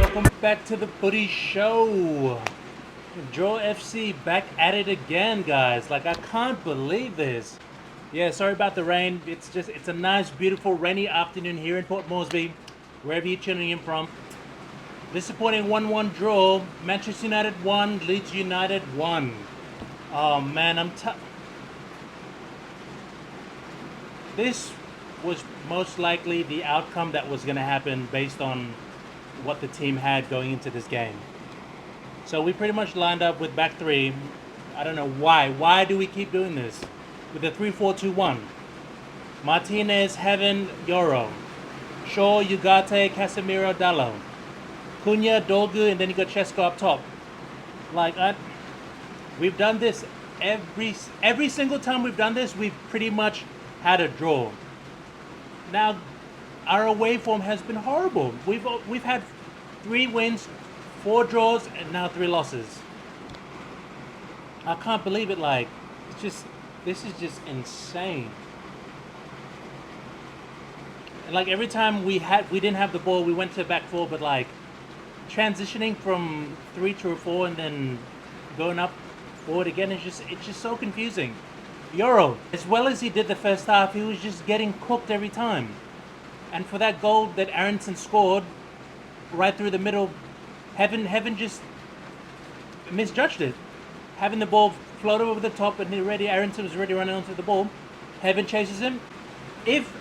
Welcome back to the Footy Show. Draw FC back at it again, guys. Like, I can't believe this. Yeah, sorry about the rain. It's a nice, beautiful, rainy afternoon here in Port Moresby, wherever you're tuning in from. Disappointing 1-1 draw. Manchester United 1, Leeds United 1. Oh man, this was most likely the outcome that was going to happen based on what the team had going into this game. So we pretty much lined up with back three. I don't know why. Why do we keep doing this? With a 3-4-2-1. Martinez, Heaven, Yoro. Shaw, Ugarte, Casemiro, Dallo. Cunha, Dolgu, and then you got Chesko up top. Like, we've done this every single time we've done this, we've pretty much had a draw. Now, our away form has been horrible. We've had 3 wins, 4 draws, and now 3 losses. I can't believe it. Like, this is just insane. And like every time we didn't have the ball, we went to back 4, but like transitioning from 3 to a 4 and then going up forward again it's just so confusing. Euro, as well as he did the first half, he was just getting cooked every time. And for that goal that Aronson scored right through the middle, Heaven just misjudged it. Having the ball float over the top and Aronson was already running onto the ball. Heaven chases him. If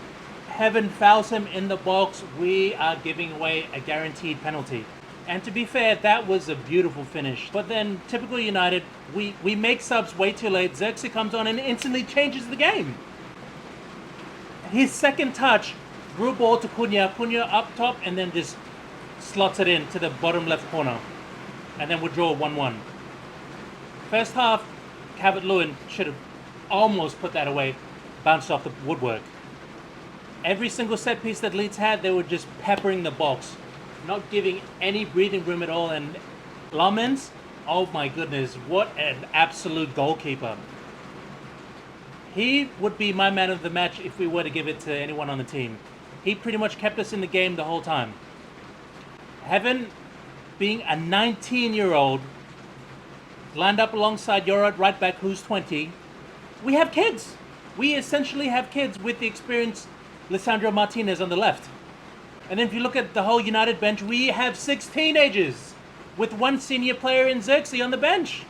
Heaven fouls him in the box, we are giving away a guaranteed penalty. And to be fair, that was a beautiful finish. But then, typical United, we make subs way too late. Xerxes comes on and instantly changes the game. His second touch, threw ball to Cunha. Cunha up top and then just slots it in to the bottom left corner. And then we'll draw 1-1. First half, Calvert-Lewin should have almost put that away. Bounced off the woodwork. Every single set piece that Leeds had, they were just peppering the box. Not giving any breathing room at all. And Lamens, oh my goodness, what an absolute goalkeeper. He would be my man of the match if we were to give it to anyone on the team. He pretty much kept us in the game the whole time. Heaven, being a 19-year-old, lined up alongside Yorod right back, who's 20. We have kids. We essentially have kids with the experienced Lisandro Martinez on the left. And then if you look at the whole United bench, we have 6 teenagers with 1 senior player in Xerxes on the bench.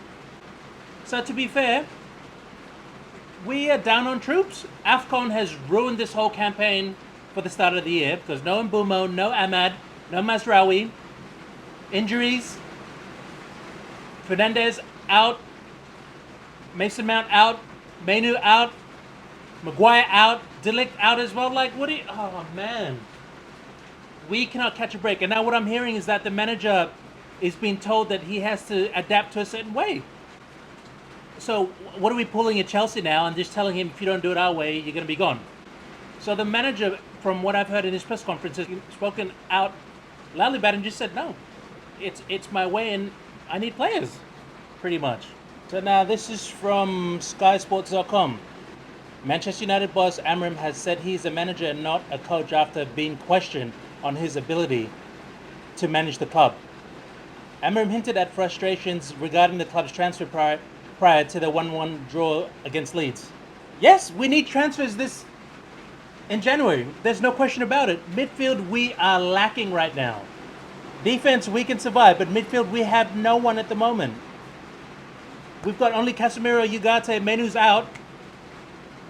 So to be fair, we are down on troops. AFCON has ruined this whole campaign for the start of the year because no Mbumo, no Ahmad, no Mazraoui, injuries, Fernandez out, Mason Mount out, Mainu out, Maguire out, Delict out as well. Like, oh man. We cannot catch a break. And now what I'm hearing is that the manager is being told that he has to adapt to a certain way. So what are we pulling at Chelsea now and just telling him if you don't do it our way, you're going to be gone? So the manager, from what I've heard in his press conference, has spoken out loudly about it and just said, no, it's my way and I need players, pretty much. So now this is from SkySports.com. Manchester United boss Amorim has said he's a manager and not a coach after being questioned on his ability to manage the club. Amorim hinted at frustrations regarding the club's transfer prior to the 1-1 draw against Leeds. Yes, we need transfers in January. There's no question about it. Midfield, we are lacking right now. Defense, we can survive, but midfield, we have no one at the moment. We've got only Casemiro, Ugarte, Menu's out.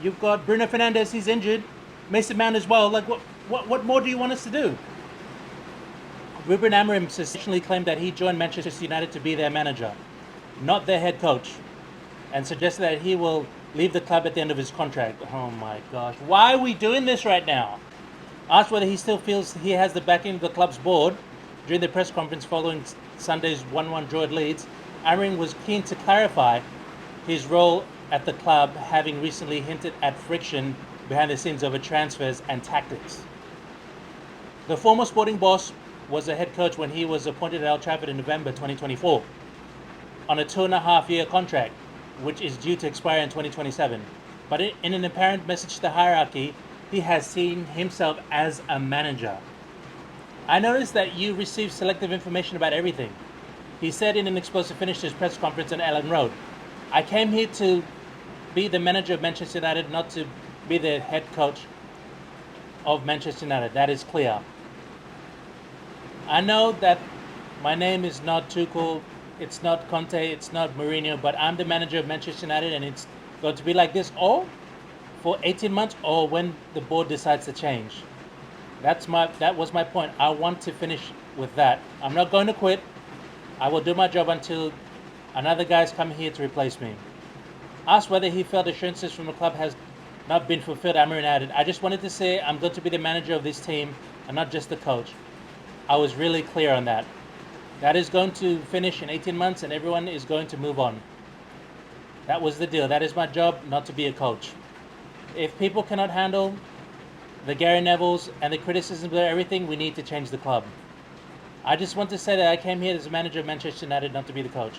You've got Bruno Fernandes, he's injured. Mason Mount as well. Like, what more do you want us to do? Ruben Amorim essentially claimed that he joined Manchester United to be their manager, not their head coach, and suggested that he will leave the club at the end of his contract. Oh my gosh. Why are we doing this right now? Asked whether he still feels he has the backing of the club's board during the press conference following Sunday's 1-1 draw at Leeds, Amorim was keen to clarify his role at the club, having recently hinted at friction behind the scenes over transfers and tactics. The former Sporting boss was a head coach when he was appointed at Old Trafford in November 2024 on a 2.5-year contract, which is due to expire in 2027. But in an apparent message to the hierarchy, he has seen himself as a manager. I noticed that you received selective information about everything. He said in an explosive finish to his press conference on Ellen Road, I came here to be the manager of Manchester United, not to be the head coach of Manchester United. That is clear. I know that my name is not Tuchel, it's not Conte, it's not Mourinho, but I'm the manager of Manchester United, and it's going to be like this or for 18 months or when the board decides to change. That was my point. I want to finish with that. I'm not going to quit. I will do my job until another guy's coming here to replace me. Asked whether he felt assurances from the club has not been fulfilled, Amorim added, I just wanted to say I'm going to be the manager of this team and not just the coach. I was really clear on that. That is going to finish in 18 months and everyone is going to move on. That was the deal. That is my job, not to be a coach. If people cannot handle the Gary Nevilles and the criticisms of everything, we need to change the club. I just want to say that I came here as a manager of Manchester United, not to be the coach.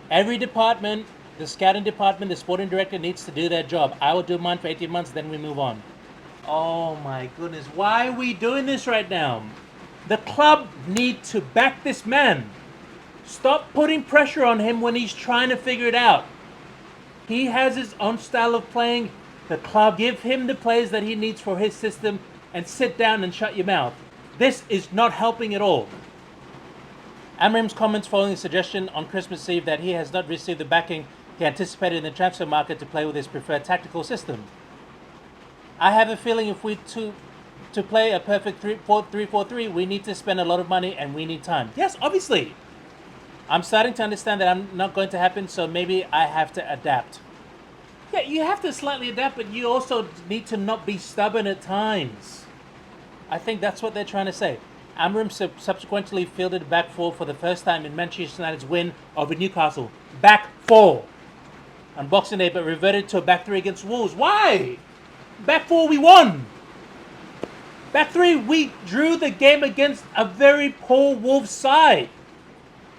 Every department, the scouting department, the sporting director needs to do their job. I will do mine for 18 months, then we move on. Oh my goodness, why are we doing this right now? The club need to back this man. Stop putting pressure on him when he's trying to figure it out. He has his own style of playing. The club give him the players that he needs for his system and sit down and shut your mouth. This is not helping at all. Amorim's comments following a suggestion on Christmas Eve that he has not received the backing he anticipated in the transfer market to play with his preferred tactical system. I have a feeling if we to play a perfect 3-4-3, we need to spend a lot of money and we need time. Yes, obviously. I'm starting to understand that I'm not going to happen, so maybe I have to adapt. Yeah, you have to slightly adapt, but you also need to not be stubborn at times. I think that's what they're trying to say. Amorim subsequently fielded a back four for the first time in Manchester United's win over Newcastle. Back four on Boxing Day, but reverted to a back three against Wolves. Why? Back four, we won. Back three, we drew the game against a very poor Wolves side.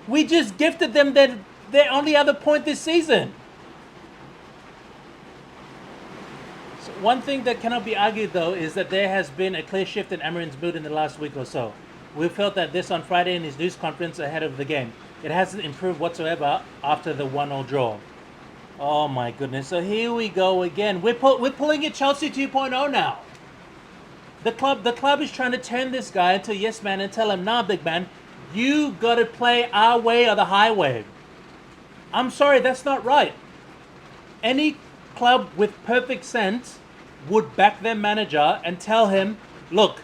We just gifted them their only other point this season. So one thing that cannot be argued, though, is that there has been a clear shift in Amorim's mood in the last week or so. We felt that this on Friday in his news conference ahead of the game. It hasn't improved whatsoever after the 1-1 draw. Oh my goodness. So here we go again. We're pulling it Chelsea 2.0 now. The club is trying to turn this guy into a yes man and tell him, nah, big man, you got to play our way or the highway. I'm sorry, that's not right. Any club with perfect sense would back their manager and tell him, look,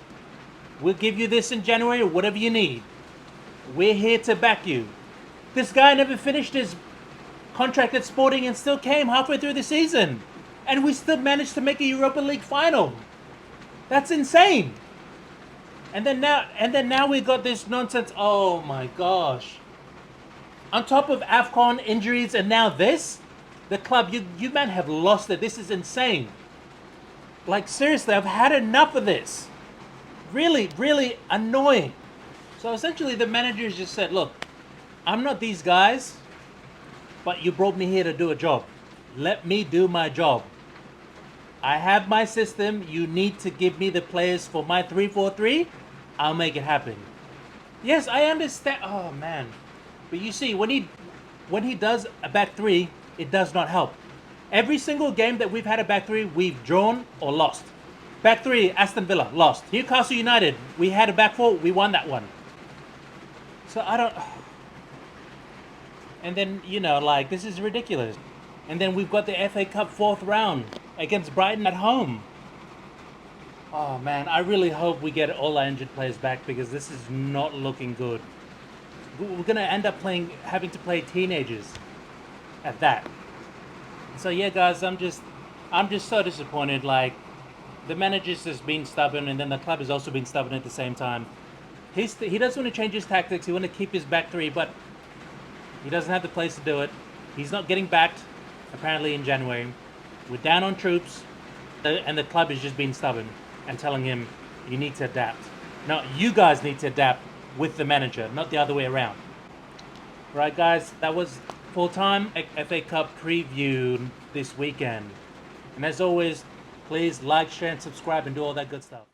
we'll give you this in January or whatever you need. We're here to back you. This guy never finished his contract at Sporting and still came halfway through the season. And we still managed to make a Europa League final. That's insane. And then now we got this nonsense. Oh my gosh. On top of AFCON injuries and now this, the club, you men have lost it. This is insane. Like seriously, I've had enough of this. Really, really annoying. So essentially the managers just said, look, I'm not these guys, but you brought me here to do a job. Let me do my job. I have my system. You need to give me the players for my 3-4-3. I'll make it happen. Yes, I understand. Oh man, but you see, when he does a back three, it does not help. Every single game that we've had a back three, we've drawn or lost. Back three, Aston Villa, lost. Newcastle United, we had a back four, we won that one. So I don't. And then like this is ridiculous. And then we've got the FA Cup 4th round against Brighton at home. Oh man, I really hope we get all our injured players back because this is not looking good. We're gonna end up having to play teenagers at that. So yeah, guys, I'm just so disappointed. Like the manager's just been stubborn, and then the club has also been stubborn at the same time. He doesn't want to change his tactics. He wants to keep his back three, but he doesn't have the place to do it. He's not getting backed apparently in January. We're down on troops, and the club is just being stubborn and telling him, you need to adapt. No, you guys need to adapt with the manager, not the other way around. Right, guys, that was full-time FA Cup preview this weekend. And as always, please like, share, and subscribe and do all that good stuff.